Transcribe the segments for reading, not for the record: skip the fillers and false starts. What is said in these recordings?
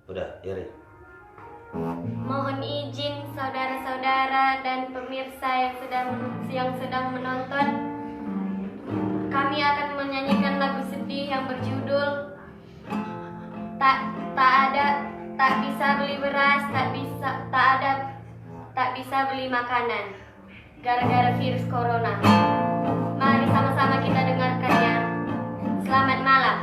Udah, Iri. Mohon izin saudara-saudara dan pemirsa yang sedang menonton. Kami akan menyanyikan lagu sedih yang berjudul tak bisa beli beras, tak bisa beli makanan gara-gara virus corona. Mari sama-sama kita dengarkannya. Selamat malam.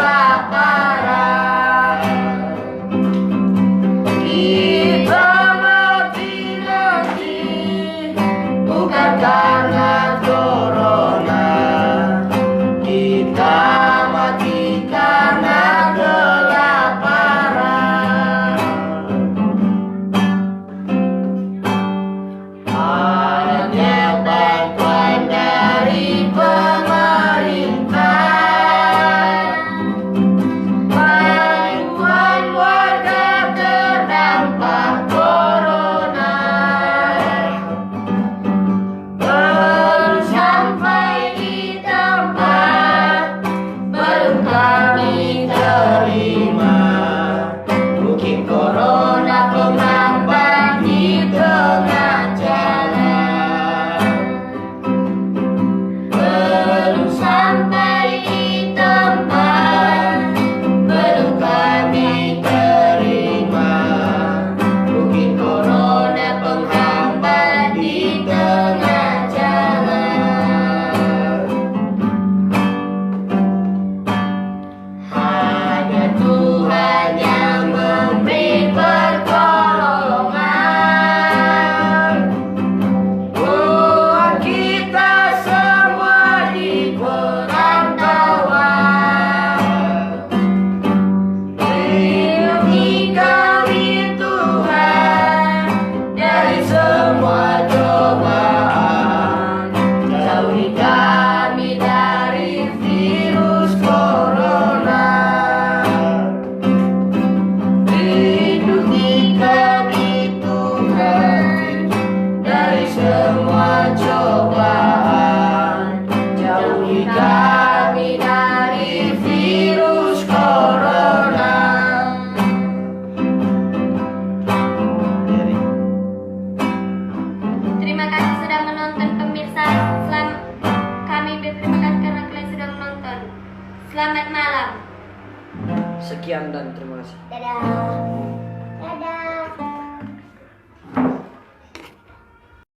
Kelaparan, corona penghambat di tengah jalan. Belum sampai di tempat, belum kami terima. Mungkin corona penghambat di tengah jalan. Hanya Tuhan yang memberi pertolongan buat kita semua di perantauan. Lindungi kami Tuhan dari semua cobaan, jauhi kami dari virus corona. Lindungi kami Tuhan dari semua cobaan, jauhi kami dari virus corona. Terima kasih sudah menonton pemirsa. Kami berterima kasih karena kalian sudah menonton. Selamat malam. Sekian dan terima kasih. Dadah.